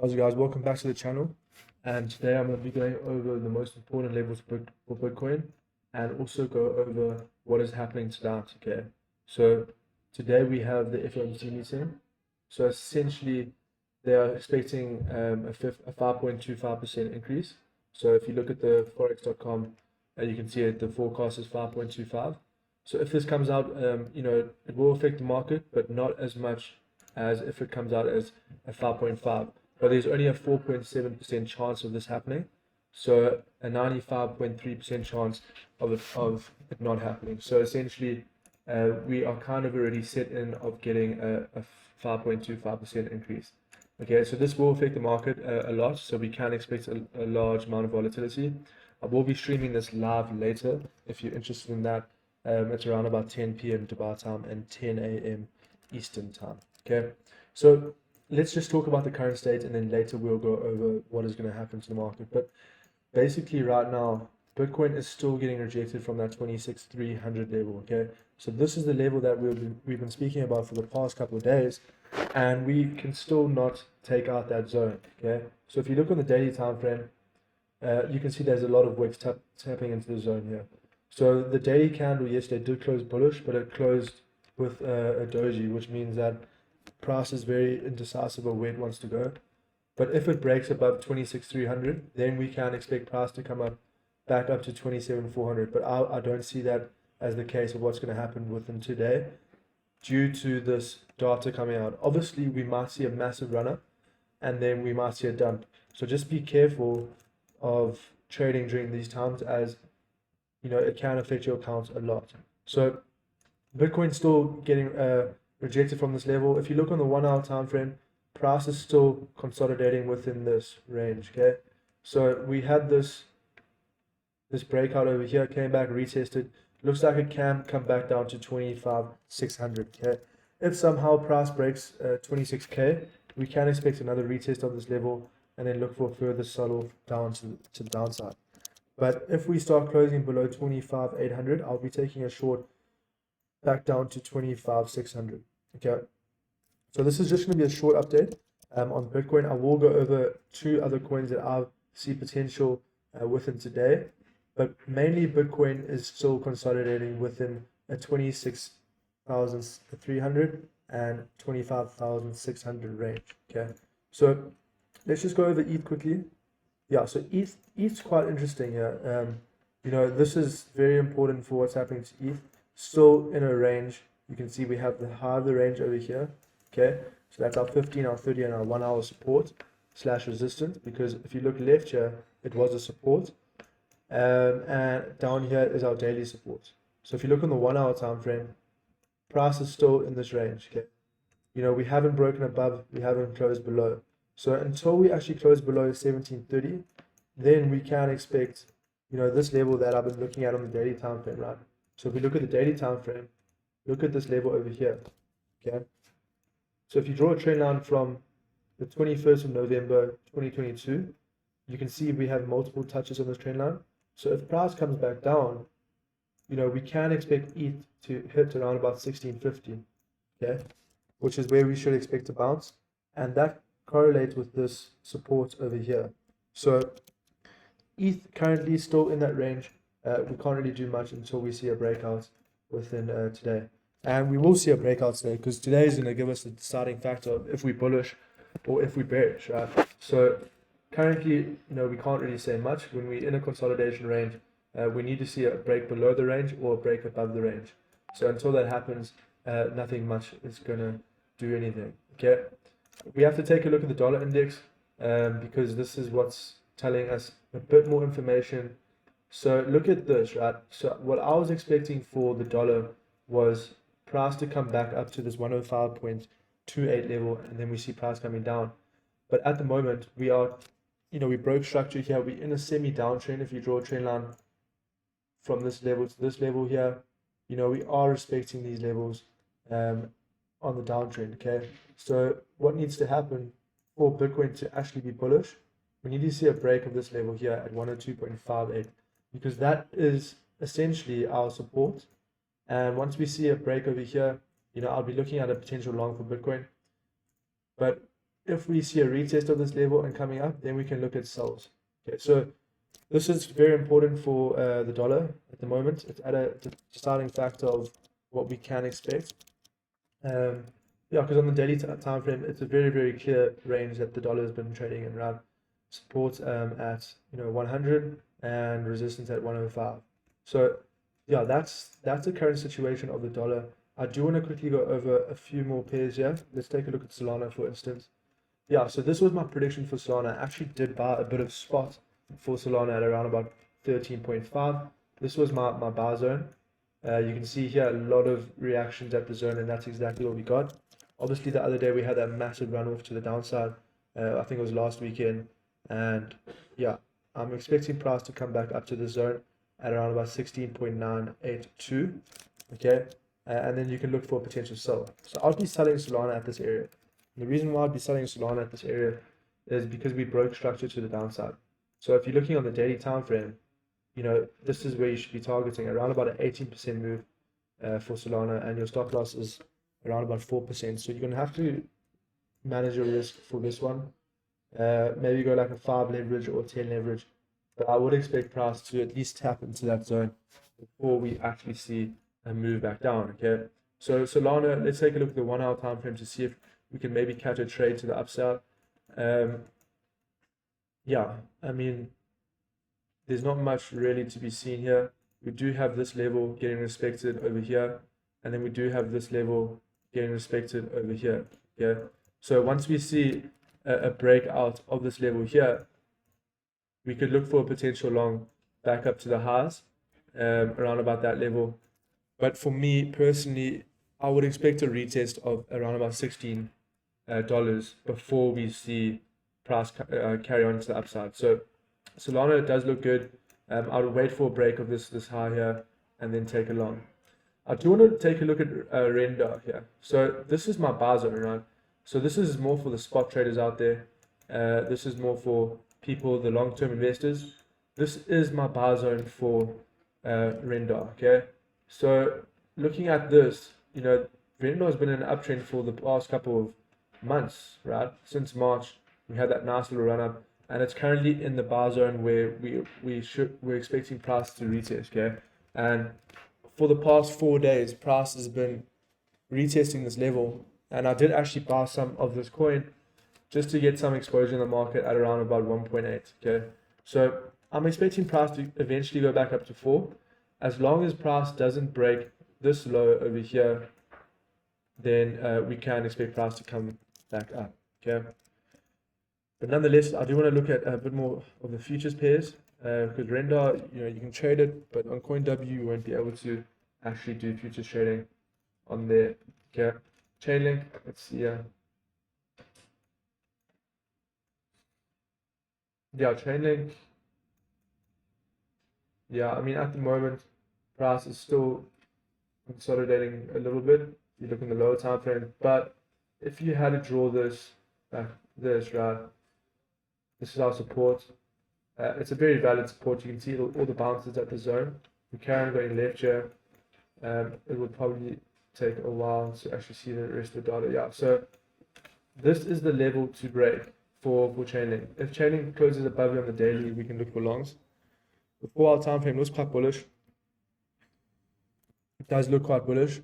How's it guys? Welcome back to the channel. And today I'm going to be going over the most important levels for Bitcoin and also go over what is happening tonight. Okay, so today we have the FOMC meeting. So essentially they are expecting a 5.25% increase. So if you look at the forex.com, you can see it, the forecast is 5.25. So if this comes out, it will affect the market, but not as much as if it comes out as a 5.5. But there's only a 4.7% chance of this happening, so a 95.3% chance of it not happening. So essentially, we are kind of already set in of getting a 5.25% increase. Okay, so this will affect the market a lot, so we can expect a large amount of volatility. I will be streaming this live later if you're interested in that. It's around about 10 p.m. Dubai time and 10 a.m. Eastern time. Okay, so let's just talk about the current state, and then later we'll go over what is going to happen to the market. But basically right now, Bitcoin is still getting rejected from that 26,300 level. Okay, so this is the level that we've been speaking about for the past couple of days, and we can still not take out that zone. Okay, so if you look on the daily time frame, you can see there's a lot of wicks tapping into the zone here. So the daily candle yesterday did close bullish, but it closed with a doji, which means that price is very indecisive of where it wants to go. But if it breaks above 26,300, then we can expect price to come up back up to 27,400. But I don't see that as the case of what's going to happen within today due to this data coming out. Obviously, we might see a massive run up and then we might see a dump. So just be careful of trading during these times, as it can affect your account a lot. So Bitcoin's still getting rejected from this level. If you look on the 1 hour time frame, price is still consolidating within this range. Okay, so we had this breakout over here, came back, retested. Looks like it can come back down to 25,600. Okay, if somehow price breaks 26k, we can expect another retest of this level and then look for further sell-off down to the downside. But if we start closing below 25,800, I'll be taking a short back down to 25,600. Okay, so this is just going to be a short update on Bitcoin. I will go over two other coins that I see potential within today, but mainly Bitcoin is still consolidating within a 26,300 and 25,600 range. Okay, so let's just go over ETH quickly. Yeah, so ETH's quite interesting here. This is very important for what's happening to ETH. Still in a range. You can see we have the high of the range over here. Okay, so that's our 15, our 30, and our 1 hour support / resistance, because if you look left here, it was a support, and down here is our daily support. So if you look on the 1 hour time frame, price is still in this range. Okay, we haven't broken above, we haven't closed below. So until we actually close below 1730, then we can expect this level that I've been looking at on the daily time frame, right? So if we look at the daily time frame, look at this level over here. Okay, so if you draw a trend line from the 21st of November 2022, you can see we have multiple touches on this trend line. So if price comes back down, we can expect ETH to hit around about 1650, okay, which is where we should expect to bounce, and that correlates with this support over here. So ETH currently still in that range. We can't really do much until we see a breakout within today, and we will see a breakout today, because today is going to give us the deciding factor of if we're bullish or if we're bearish, right? So currently, we can't really say much. When we're in a consolidation range, we need to see a break below the range or a break above the range. So until that happens, nothing much is going to do anything. Okay, we have to take a look at the dollar index, because this is what's telling us a bit more information. So look at this, right? So what I was expecting for the dollar was price to come back up to this 105.28 level, and then we see price coming down. But at the moment, we are, we broke structure here. We're in a semi downtrend. If you draw a trend line from this level to this level here, we are respecting these levels on the downtrend. Okay, so what needs to happen for Bitcoin to actually be bullish? We need to see a break of this level here at 102.58. because that is essentially our support. And once we see a break over here, I'll be looking at a potential long for Bitcoin. But if we see a retest of this level and coming up, then we can look at sells. Okay, so this is very important for the dollar at the moment. It's at a deciding factor of what we can expect. Yeah, because on the daily time frame, it's a very clear range that the dollar has been trading in, right? Support at 100 and resistance at 105. So yeah, that's the current situation of the dollar. I do want to quickly go over a few more pairs here. Let's take a look at Solana, for instance. Yeah, so this was my prediction for Solana. I actually did buy a bit of spot for Solana at around about 13.5. This was my buy zone. You can see here a lot of reactions at the zone, and that's exactly what we got. Obviously, the other day we had that massive run off to the downside. I think it was last weekend. And yeah, I'm expecting price to come back up to the zone at around about 16.982. Okay, and then you can look for a potential sell. So I'll be selling Solana at this area. The reason why I'd be selling Solana at this area is because we broke structure to the downside. So if you're looking on the daily time frame, this is where you should be targeting around about an 18% move for Solana, and your stop loss is around about 4%. So you're going to have to manage your risk for this one. Maybe go like a 5 leverage or 10 leverage, but I would expect price to at least tap into that zone before we actually see a move back down. Okay, so Solana, let's take a look at the 1 hour time frame to see if we can maybe catch a trade to the upside. Yeah, I mean, there's not much really to be seen here. We do have this level getting respected over here, and then we do have this level getting respected over here. Yeah, so once we see a breakout of this level here, we could look for a potential long back up to the highs around about that level. But for me personally, I would expect a retest of around about $16 before we see price carry on to the upside. So Solana does look good. I would wait for a break of this high here and then take a long. I do want to take a look at 𝗕𝗘𝗪𝗔𝗥𝗘 here. So this is my buy zone, right? So this is more for the spot traders out there. This is more for people, the long-term investors. This is my buy zone for 𝗕𝗘𝗪𝗔𝗥𝗘. Okay. So looking at this, 𝗕𝗕𝗪𝗔𝗥𝗘 has been in an uptrend for the past couple of months, right? Since March, we had that nice little run up, and it's currently in the buy zone where we're expecting price to retest. Okay, and for the past 4 days, price has been retesting this level, and I did actually buy some of this coin just to get some exposure in the market at around about 1.8. Okay, so I'm expecting price to eventually go back up to 4. As long as price doesn't break this low over here, then we can expect price to come back up. Okay, but nonetheless, I do want to look at a bit more of the futures pairs because 𝗕𝗕𝗪, you can trade it, but on CoinW you won't be able to actually do futures trading on there. Okay, Chainlink, let's see here. Yeah, Chainlink. Yeah, I mean, at the moment, price is still consolidating a little bit. You look in the lower time frame, but if you had to draw this right, this is our support. It's a very valid support. You can see all the bounces at the zone. We carry on going left here. It would probably take a while to actually see the rest of the data. Yeah, so this is the level to break for Chainlink. If Chainlink closes above you on the daily, we can look for longs. The 4 hour time frame looks quite bullish. It does look quite bullish.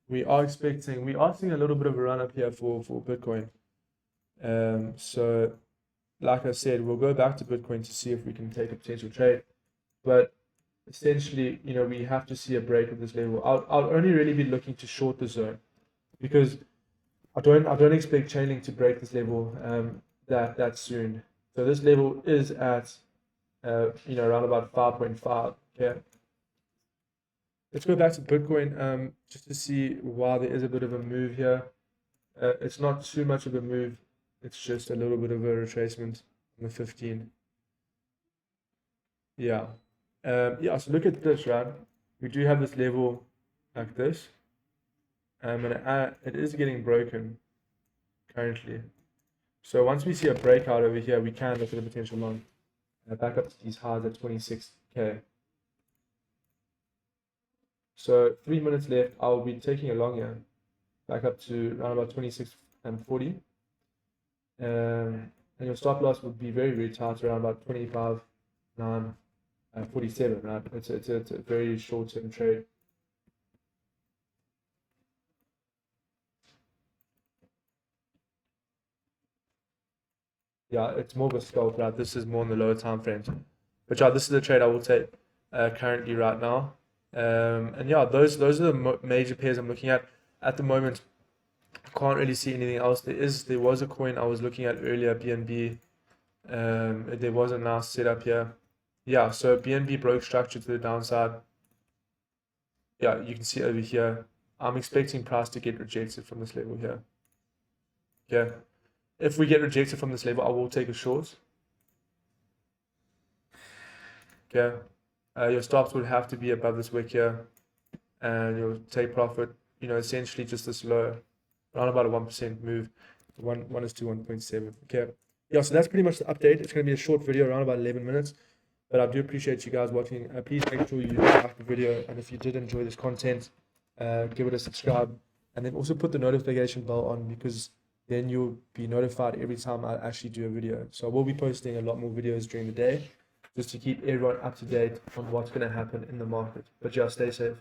We are seeing a little bit of a run up here for Bitcoin. So like I said, we'll go back to Bitcoin to see if we can take a potential trade. But essentially, we have to see a break of this level. I'll only really be looking to short the zone because I don't expect Chainlink to break this level that soon. So this level is at around about 5.5. Okay. Let's go back to Bitcoin just to see why there is a bit of a move here. It's not too much of a move. It's just a little bit of a retracement on the 15. Yeah. Yeah, so look at this, right? We do have this level like this. And it is getting broken currently. So once we see a breakout over here, we can look at a potential long. Back up to these highs at 26K. So 3 minutes left. I'll be taking a long here, back up to around about 26 and 40. and your stop loss would be very, very tight, around about 25,947, right? It's a very short-term trade. Yeah, it's more of a scalp, right? This is more in the lower time frames. But yeah, this is the trade I will take currently right now. And yeah, those are the major pairs I'm looking at the moment. I can't really see anything else. There was a coin I was looking at earlier, BNB. There was a nice setup here. Yeah, so BNB broke structure to the downside. Yeah, you can see over here. I'm expecting price to get rejected from this level here. Okay. If we get rejected from this level, I will take a short. Okay. Your stops would have to be above this wick here, and you'll take profit. You know, essentially just this low, around about a 1% move. 1 is to 1.7. Okay. Yeah, so that's pretty much the update. It's going to be a short video, around about 11 minutes. But I do appreciate you guys watching. Please make sure you like the video, and if you did enjoy this content, give it a subscribe, and then also put the notification bell on, because then you'll be notified every time I actually do a video. So I will be posting a lot more videos during the day, just to keep everyone up to date on what's going to happen in the market. But yeah, stay safe.